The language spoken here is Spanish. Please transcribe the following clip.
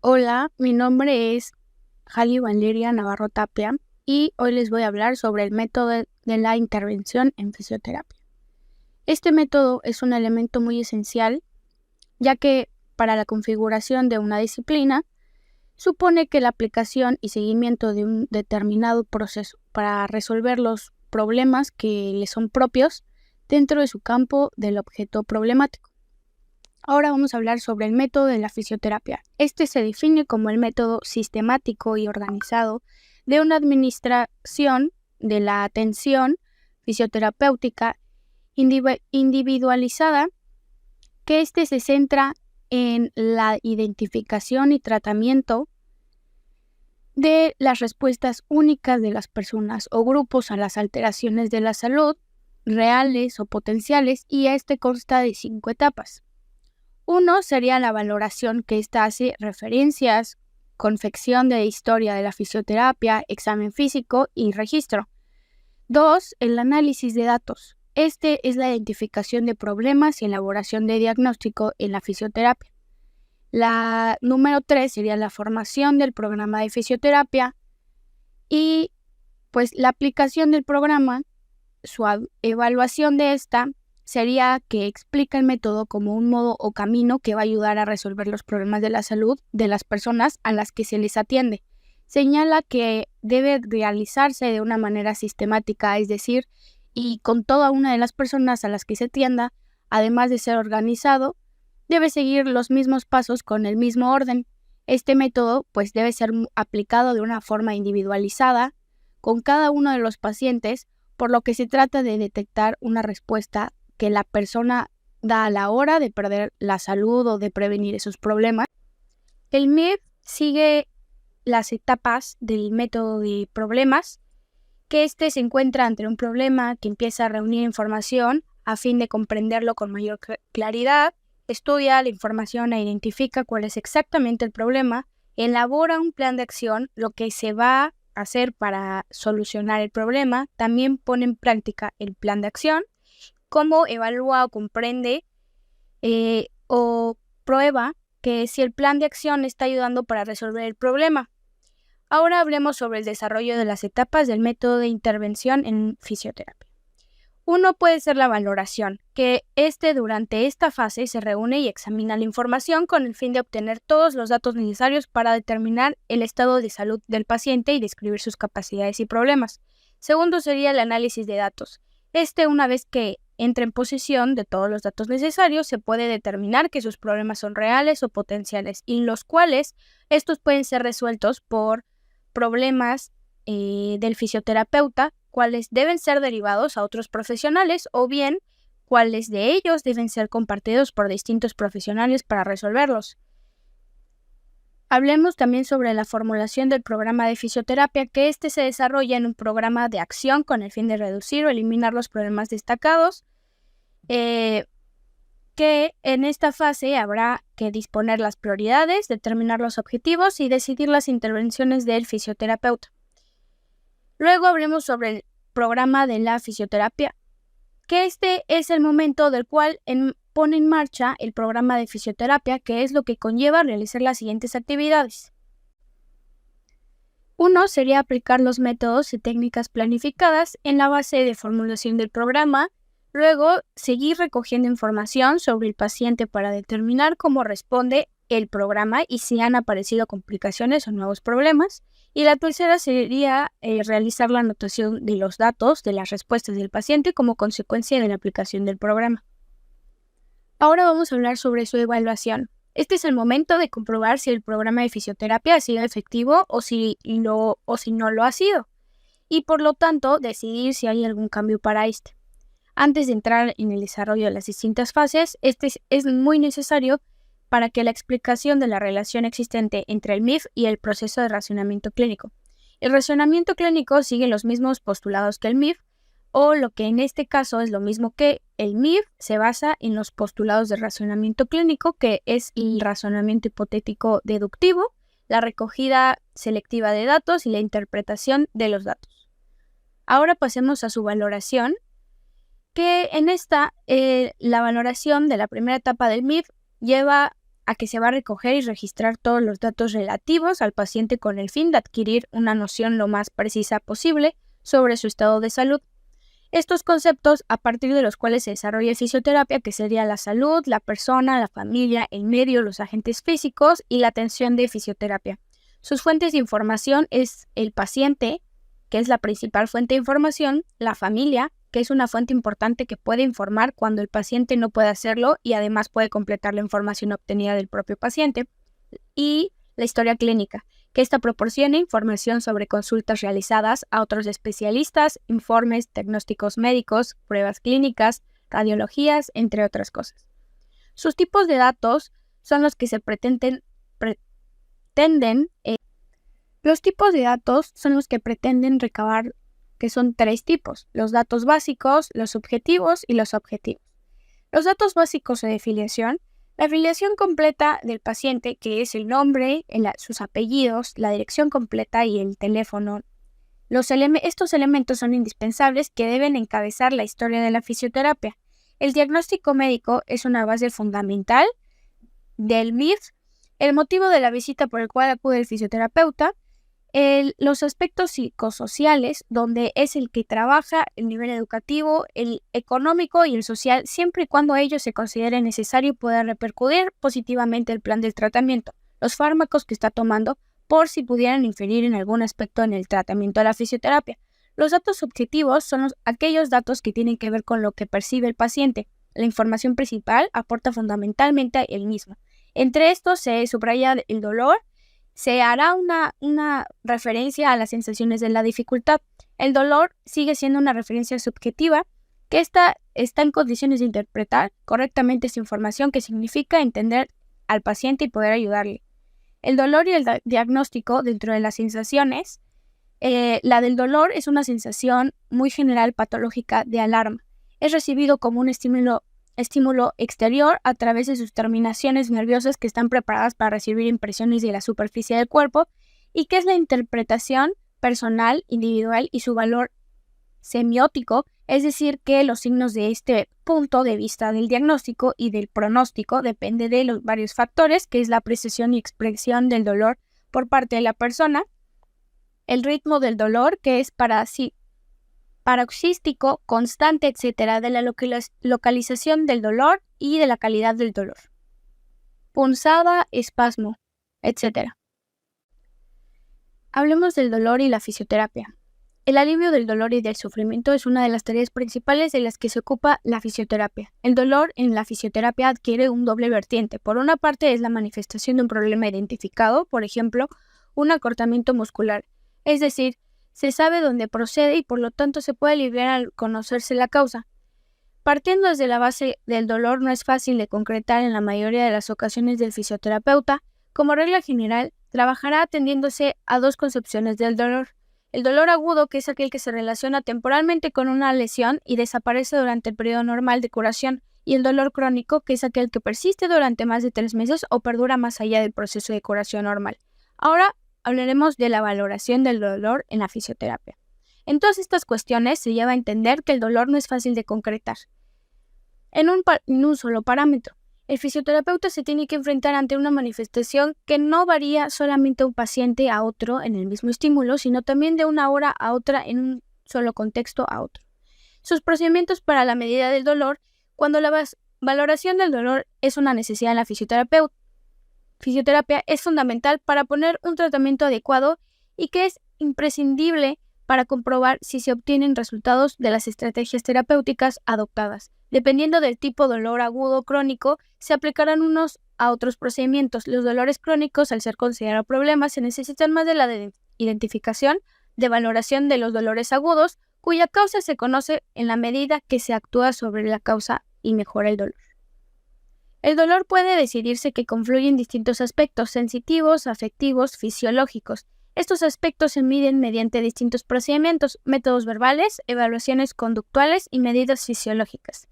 Hola, mi nombre es Jali Valeria Navarro Tapia y hoy les voy a hablar sobre el método de la intervención en fisioterapia. Este método es un elemento muy esencial, ya que para la configuración de una disciplina supone que la aplicación y seguimiento de un determinado proceso para resolver los problemas que le son propios dentro de su campo del objeto problemático. Ahora vamos a hablar sobre el método de la fisioterapia. Este se define como el método sistemático y organizado de una administración de la atención fisioterapéutica individualizada, que se centra en la identificación y tratamiento de las respuestas únicas de las personas o grupos a las alteraciones de la salud, reales o potenciales, y consta de 5 etapas. 1 sería la valoración, que hace referencias, confección de historia de la fisioterapia, examen físico y registro. 2, el análisis de datos. Es la identificación de problemas y elaboración de diagnóstico en la fisioterapia. La número 3 sería la formación del programa de fisioterapia y pues la aplicación del programa, su evaluación de esta sería que explica el método como un modo o camino que va a ayudar a resolver los problemas de la salud de las personas a las que se les atiende. Señala que debe realizarse de una manera sistemática, es decir, y con toda una de las personas a las que se atienda, además de ser organizado, debe seguir los mismos pasos con el mismo orden. Este método pues debe ser aplicado de una forma individualizada con cada uno de los pacientes, por lo que se trata de detectar una respuesta que la persona da a la hora de perder la salud o de prevenir esos problemas. El MIF sigue las etapas del método de problemas, que se encuentra ante un problema, que empieza a reunir información a fin de comprenderlo con mayor claridad, estudia la información e identifica cuál es exactamente el problema, elabora un plan de acción, lo que se va a hacer para solucionar el problema, también pone en práctica el plan de acción, cómo evalúa o comprende o prueba que si el plan de acción está ayudando para resolver el problema. Ahora hablemos sobre el desarrollo de las etapas del método de intervención en fisioterapia. 1 puede ser la valoración, que durante esta fase se reúne y examina la información con el fin de obtener todos los datos necesarios para determinar el estado de salud del paciente y describir sus capacidades y problemas. 2 sería el análisis de datos. Una vez que entra en posesión de todos los datos necesarios, se puede determinar que sus problemas son reales o potenciales, y los cuales estos pueden ser resueltos por problemas del fisioterapeuta, cuáles deben ser derivados a otros profesionales, o bien cuáles de ellos deben ser compartidos por distintos profesionales para resolverlos. Hablemos también sobre la formulación del programa de fisioterapia, que se desarrolla en un programa de acción con el fin de reducir o eliminar los problemas destacados, que en esta fase habrá que disponer las prioridades, determinar los objetivos y decidir las intervenciones del fisioterapeuta. Luego hablemos sobre el programa de la fisioterapia, que es el momento del cual pone en marcha el programa de fisioterapia, que es lo que conlleva realizar las siguientes actividades. 1 sería aplicar los métodos y técnicas planificadas en la base de formulación del programa. Luego, seguir recogiendo información sobre el paciente para determinar cómo responde el programa y si han aparecido complicaciones o nuevos problemas. Y la tercera sería realizar la anotación de los datos de las respuestas del paciente como consecuencia de la aplicación del programa. Ahora vamos a hablar sobre su evaluación. Es el momento de comprobar si el programa de fisioterapia ha sido efectivo o si no lo ha sido, y por lo tanto decidir si hay algún cambio para Antes de entrar en el desarrollo de las distintas fases, es muy necesario para que la explicación de la relación existente entre el MIF y el proceso de razonamiento clínico. El razonamiento clínico sigue los mismos postulados que el MIF, o lo que en este caso es lo mismo que el MIF, se basa en los postulados de razonamiento clínico, que es el razonamiento hipotético deductivo, la recogida selectiva de datos y la interpretación de los datos. Ahora pasemos a su valoración, que en la valoración de la primera etapa del MIF lleva a que se va a recoger y registrar todos los datos relativos al paciente con el fin de adquirir una noción lo más precisa posible sobre su estado de salud. Estos conceptos, a partir de los cuales se desarrolla fisioterapia, que sería la salud, la persona, la familia, el medio, los agentes físicos y la atención de fisioterapia. Sus fuentes de información es el paciente, que es la principal fuente de información, la familia, que es una fuente importante que puede informar cuando el paciente no puede hacerlo y además puede completar la información obtenida del propio paciente, y la historia clínica, que esta proporciona información sobre consultas realizadas a otros especialistas, informes, diagnósticos médicos, pruebas clínicas, radiologías, entre otras cosas. Sus tipos de datos son los que se pretenden recabar, que son 3 tipos: los datos básicos, los subjetivos y los objetivos. Los datos básicos de filiación: la afiliación completa del paciente, que es el nombre, sus apellidos, la dirección completa y el teléfono. Estos elementos son indispensables que deben encabezar la historia de la fisioterapia. El diagnóstico médico es una base fundamental del MIF, el motivo de la visita por el cual acude el fisioterapeuta, los aspectos psicosociales, donde es el que trabaja el nivel educativo, el económico y el social, siempre y cuando ello se considere necesario y pueda repercutir positivamente el plan del tratamiento, los fármacos que está tomando, por si pudieran inferir en algún aspecto en el tratamiento de la fisioterapia. Los datos objetivos son aquellos datos que tienen que ver con lo que percibe el paciente. La información principal aporta fundamentalmente el mismo. Entre estos se subraya el dolor. Se hará una referencia a las sensaciones de la dificultad. El dolor sigue siendo una referencia subjetiva que está en condiciones de interpretar correctamente esta información, que significa entender al paciente y poder ayudarle. El dolor y el diagnóstico dentro de las sensaciones. La del dolor es una sensación muy general patológica de alarma. Es recibido como un estímulo exterior a través de sus terminaciones nerviosas que están preparadas para recibir impresiones de la superficie del cuerpo, y que es la interpretación personal, individual y su valor semiótico, es decir, que los signos de este punto de vista del diagnóstico y del pronóstico depende de los varios factores, que es la apreciación y expresión del dolor por parte de la persona, el ritmo del dolor, que es paroxístico, constante, etc., de la localización del dolor y de la calidad del dolor, punzada, espasmo, etc. Hablemos del dolor y la fisioterapia. El alivio del dolor y del sufrimiento es una de las tareas principales de las que se ocupa la fisioterapia. El dolor en la fisioterapia adquiere un doble vertiente. Por una parte es la manifestación de un problema identificado, por ejemplo, un acortamiento muscular, es decir, se sabe dónde procede y por lo tanto se puede aliviar al conocerse la causa. Partiendo desde la base del dolor, no es fácil de concretar en la mayoría de las ocasiones del fisioterapeuta. Como regla general, trabajará atendiéndose a 2 concepciones del dolor. El dolor agudo, que es aquel que se relaciona temporalmente con una lesión y desaparece durante el periodo normal de curación, y el dolor crónico, que es aquel que persiste durante más de 3 meses o perdura más allá del proceso de curación normal. Ahora hablaremos de la valoración del dolor en la fisioterapia. En todas estas cuestiones se lleva a entender que el dolor no es fácil de concretar en un solo parámetro. El fisioterapeuta se tiene que enfrentar ante una manifestación que no varía solamente de un paciente a otro en el mismo estímulo, sino también de una hora a otra en un solo contexto a otro. Sus procedimientos para la medida del dolor: cuando la valoración del dolor es una necesidad en la fisioterapia, es fundamental para poner un tratamiento adecuado y que es imprescindible para comprobar si se obtienen resultados de las estrategias terapéuticas adoptadas. Dependiendo del tipo de dolor agudo o crónico, se aplicarán unos a otros procedimientos. Los dolores crónicos, al ser considerados problemas, se necesitan más de la identificación, de valoración de los dolores agudos, cuya causa se conoce en la medida que se actúa sobre la causa y mejora el dolor. El dolor puede decidirse que confluye en distintos aspectos sensitivos, afectivos, fisiológicos. Estos aspectos se miden mediante distintos procedimientos, métodos verbales, evaluaciones conductuales y medidas fisiológicas.